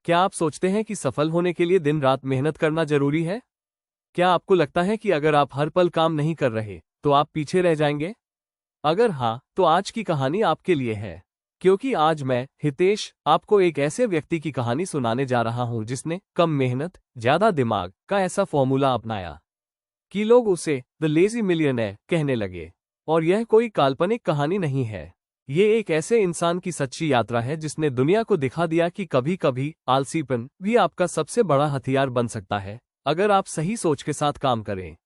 क्या आप सोचते हैं कि सफल होने के लिए दिन रात मेहनत करना जरूरी है? क्या आपको लगता है कि अगर आप हर पल काम नहीं कर रहे तो आप पीछे रह जाएंगे? अगर हाँ, तो आज की कहानी आपके लिए है। क्योंकि आज मैं, हितेश, आपको एक ऐसे व्यक्ति की कहानी सुनाने जा रहा हूं जिसने कम मेहनत, ज्यादा दिमाग का ऐसा फॉर्मूला अपनाया कि लोग उसे द लेजी मिलियनेयर कहने लगे। और यह कोई काल्पनिक कहानी नहीं है। ये एक ऐसे इंसान की सच्ची यात्रा है जिसने दुनिया को दिखा दिया कि कभी कभी आलसीपन भी आपका सबसे बड़ा हथियार बन सकता है, अगर आप सही सोच के साथ काम करें।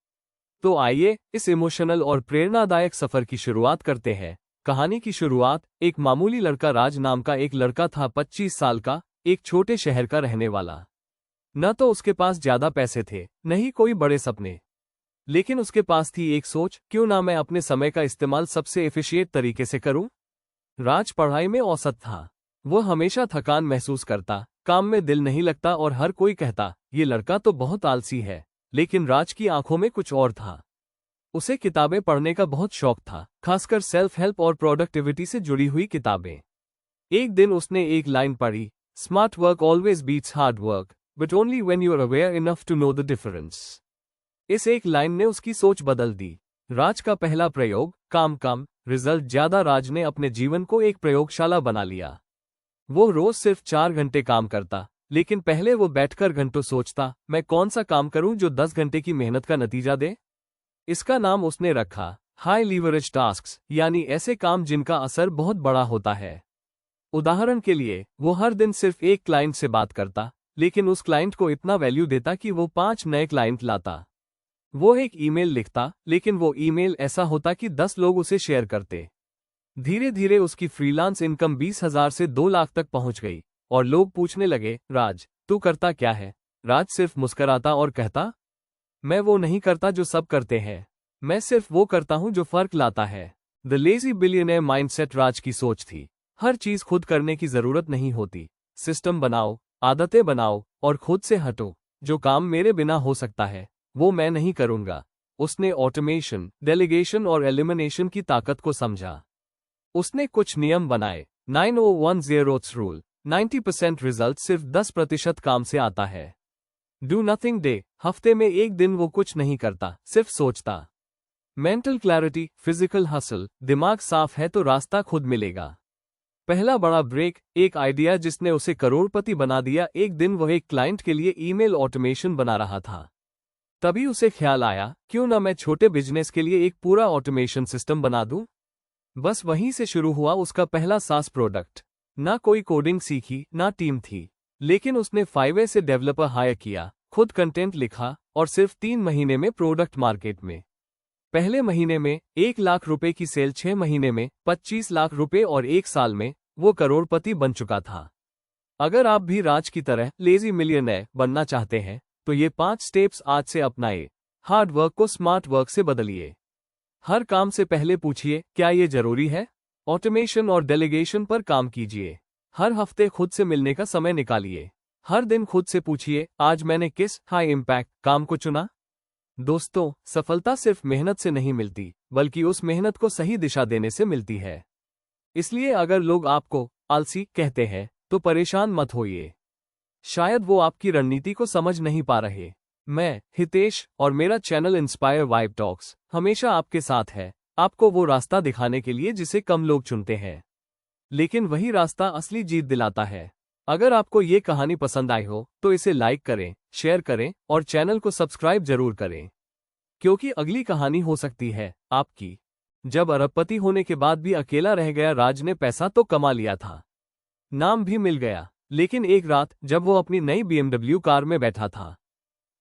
तो आइए इस इमोशनल और प्रेरणादायक सफर की शुरुआत करते हैं। कहानी की शुरुआत, एक मामूली लड़का राज नाम का एक लड़का था, 25 साल का, एक छोटे शहर का रहने वाला। न तो उसके पास ज्यादा पैसे थे, न ही कोई बड़े सपने, लेकिन उसके पास थी एक सोच, क्यों ना मैं अपने समय का इस्तेमाल सबसे एफिशिएंट तरीके से करूं। राज पढ़ाई में औसत था। वो हमेशा थकान महसूस करता, काम में दिल नहीं लगता और हर कोई कहता, ये लड़का तो बहुत आलसी है। लेकिन राज की आंखों में कुछ और था। उसे किताबें पढ़ने का बहुत शौक था, खासकर सेल्फ हेल्प और प्रोडक्टिविटी से जुड़ी हुई किताबें। एक दिन उसने एक लाइन पढ़ी, smart work always beats hard work, but only when you are aware enough to know the difference. इस एक लाइन ने उसकी सोच बदल दी। राज का पहला प्रयोग, काम कम, रिजल्ट ज्यादा। राज ने अपने जीवन को एक प्रयोगशाला बना लिया। वो रोज सिर्फ 4 घंटे काम करता, लेकिन पहले वो बैठकर घंटों सोचता, मैं कौन सा काम करूं जो 10 घंटे की मेहनत का नतीजा दे। इसका नाम उसने रखा हाई लीवरेज टास्क्स, यानी ऐसे काम जिनका असर बहुत बड़ा होता है। उदाहरण के लिए, वो हर दिन सिर्फ एक क्लाइंट से बात करता, लेकिन उस क्लाइंट को इतना वैल्यू देता कि वो 5 नए क्लाइंट लाता। वो एक ईमेल लिखता, लेकिन वो ईमेल ऐसा होता कि 10 लोग उसे शेयर करते। धीरे धीरे उसकी फ्रीलांस इनकम 20,000 से 2 लाख तक पहुंच गई। और लोग पूछने लगे, राज, तू करता क्या है? राज सिर्फ मुस्कराता और कहता, मैं वो नहीं करता जो सब करते हैं, मैं सिर्फ वो करता हूं जो फर्क लाता है। द लेजी बिलियनेयर माइंडसेट राज की सोच थी। हर चीज खुद करने की जरूरत नहीं होती। सिस्टम बनाओ, आदतें बनाओ और खुद से हटो। जो काम मेरे बिना हो सकता है, वो मैं नहीं करूंगा। उसने ऑटोमेशन, डेलीगेशन और एलिमिनेशन की ताकत को समझा। उसने कुछ नियम बनाए। 9010 रूल, 90% रिजल्ट सिर्फ 10% काम से आता है। डू नथिंग डे, हफ्ते में एक दिन वो कुछ नहीं करता, सिर्फ सोचता। मेंटल क्लैरिटी, फिजिकल हसल, दिमाग साफ है तो रास्ता खुद मिलेगा। पहला बड़ा ब्रेक, एक आइडिया जिसने उसे करोड़पति बना दिया। एक दिन वह एक क्लाइंट के लिए ईमेल ऑटोमेशन बना रहा था। तभी उसे ख्याल आया, क्यों ना मैं छोटे बिजनेस के लिए एक पूरा ऑटोमेशन सिस्टम बना दूं। बस वहीं से शुरू हुआ उसका पहला सास प्रोडक्ट। ना कोई कोडिंग सीखी, ना टीम थी, लेकिन उसने 5 से डेवलपर हायर किया, खुद कंटेंट लिखा और सिर्फ 3 महीने में प्रोडक्ट मार्केट में। पहले महीने में 1 लाख रुपए की सेल, 6 महीने में 25 लाख रुपए और 1 साल में वो करोड़पति बन चुका था। अगर आप भी राज की तरह लेजी मिलियनेयर बनना चाहते हैं तो ये 5 स्टेप्स आज से अपनाइए। हार्ड वर्क को स्मार्ट वर्क से बदलिए। हर काम से पहले पूछिए, क्या ये जरूरी है? ऑटोमेशन और डेलीगेशन पर काम कीजिए। हर हफ्ते खुद से मिलने का समय निकालिए। हर दिन खुद से पूछिए, आज मैंने किस हाई इम्पैक्ट काम को चुना? दोस्तों, सफलता सिर्फ मेहनत से नहीं मिलती, बल्कि उस मेहनत को सही दिशा देने से मिलती है। इसलिए अगर लोग आपको आलसी कहते हैं तो परेशान मत होइए। शायद वो आपकी रणनीति को समझ नहीं पा रहे। मैं, हितेश, और मेरा चैनल इंस्पायर वाइब टॉक्स हमेशा आपके साथ है, आपको वो रास्ता दिखाने के लिए जिसे कम लोग चुनते हैं, लेकिन वही रास्ता असली जीत दिलाता है। अगर आपको ये कहानी पसंद आई हो तो इसे लाइक करें, शेयर करें और चैनल को सब्सक्राइब जरूर करें, क्योंकि अगली कहानी हो सकती है आपकी। जब अरबपति होने के बाद भी अकेला रह गया, राज ने पैसा तो कमा लिया था, नाम भी मिल गया, लेकिन एक रात जब वो अपनी नई BMW कार में बैठा था,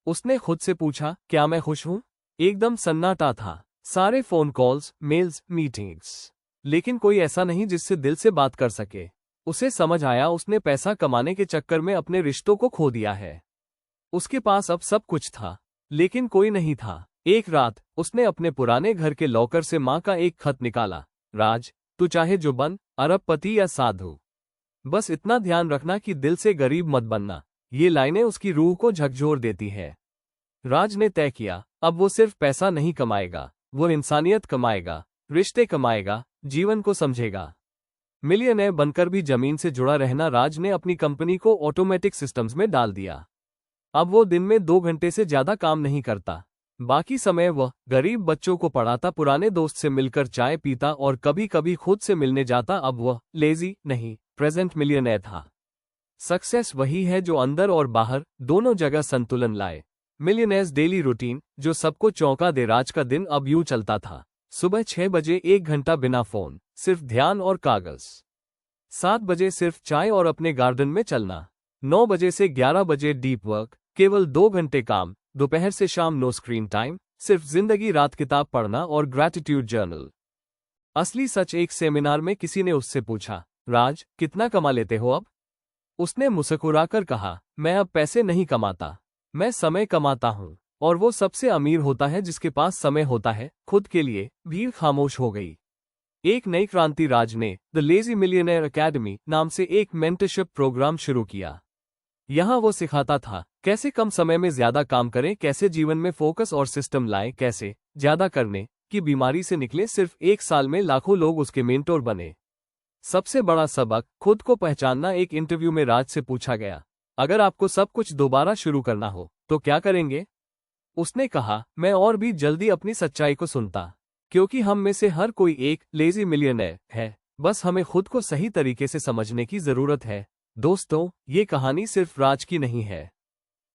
उसने खुद से पूछा, क्या मैं खुश हूं? एकदम सन्नाटा था, सारे फोन कॉल्स, मेल्स, मीटिंग्स, लेकिन कोई ऐसा नहीं जिससे दिल से बात कर सके। उसे समझ आया, उसने पैसा कमाने के चक्कर में अपने रिश्तों को खो दिया है। उसके पास अब सब कुछ था, लेकिन कोई नहीं था। एक रात उसने अपने पुराने घर के लॉकर से माँ का एक खत निकाला, राज, तू चाहे जो बन, अरबपति या साधु, बस इतना ध्यान रखना कि दिल से गरीब मत बनना। ये लाइनें उसकी रूह को झकझोर देती है। राज ने तय किया, अब वो सिर्फ पैसा नहीं कमाएगा, वो इंसानियत कमाएगा, रिश्ते कमाएगा, जीवन को समझेगा। मिलियनेयर बनकर भी जमीन से जुड़ा रहना राज ने अपनी कंपनी को ऑटोमेटिक सिस्टम्स में डाल दिया। अब वो दिन में 2 घंटे से ज्यादा काम नहीं करता। बाकी समय वह गरीब बच्चों को पढ़ाता, पुराने दोस्त से मिलकर चाय पीता और कभी कभी खुद से मिलने जाता। अब वह लेजी नहीं, प्रेजेंट मिलियनेयर था। सक्सेस वही है जो अंदर और बाहर दोनों जगह संतुलन लाए। मिलियनेयर्स डेली रूटीन जो सबको चौंका दे। राज का दिन अब यूं चलता था। सुबह 6 बजे 1 घंटा बिना फोन, सिर्फ ध्यान और कागज। 7 बजे सिर्फ चाय और अपने गार्डन में चलना। 9 बजे से 11 बजे डीप वर्क, केवल 2 घंटे काम। दोपहर से शाम नो स्क्रीन टाइम, सिर्फ जिंदगी। रात किताब पढ़ना और ग्रैटिट्यूड जर्नल। असली सच। एक सेमिनार में किसी ने उससे पूछा, राज कितना कमा लेते हो अब? उसने मुस्कुराकर कहा, मैं अब पैसे नहीं कमाता, मैं समय कमाता हूं। और वो सबसे अमीर होता है जिसके पास समय होता है खुद के लिए। भीड़ खामोश हो गई। एक नई क्रांति। राज ने द लेजी मिलियनेयर अकेडमी नाम से एक मेंटरशिप प्रोग्राम शुरू किया। यहां वो सिखाता था कैसे कम समय में ज्यादा काम करें, कैसे जीवन में फोकस और सिस्टम लाएं, कैसे ज्यादा करने की बीमारी से निकले। सिर्फ 1 साल में लाखों लोग उसके मेंटोर बने। सबसे बड़ा सबक, खुद को पहचानना। एक इंटरव्यू में राज से पूछा गया, अगर आपको सब कुछ दोबारा शुरू करना हो तो क्या करेंगे? उसने कहा, मैं और भी जल्दी अपनी सच्चाई को सुनता। क्योंकि हम में से हर कोई एक लेजी मिलियनेयर है, बस हमें खुद को सही तरीके से समझने की जरूरत है। दोस्तों, ये कहानी सिर्फ राज की नहीं है,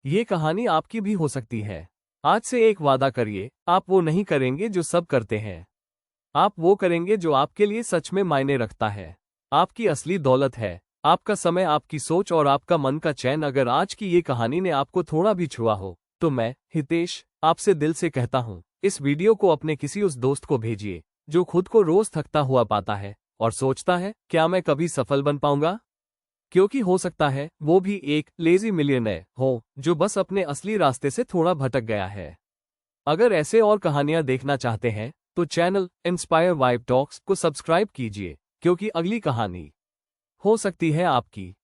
ये कहानी आपकी भी हो सकती है। आज से एक वादा करिए, आप वो नहीं करेंगे जो सब करते हैं, आप वो करेंगे जो आपके लिए सच में मायने रखता है। आपकी असली दौलत है आपका समय, आपकी सोच और आपका मन का चैन। अगर आज की ये कहानी ने आपको थोड़ा भी छुआ हो तो मैं हितेश आपसे दिल से कहता हूँ, इस वीडियो को अपने किसी उस दोस्त को भेजिए जो खुद को रोज थकता हुआ पाता है और सोचता है, क्या मैं कभी सफल बन पाऊंगा? क्योंकि हो सकता है वो भी एक लेजी मिलियनेयर हो जो बस अपने असली रास्ते से थोड़ा भटक गया है। अगर ऐसे और कहानियां देखना चाहते हैं तो चैनल इंस्पायर वाइब टॉक्स को सब्सक्राइब कीजिए, क्योंकि अगली कहानी हो सकती है आपकी।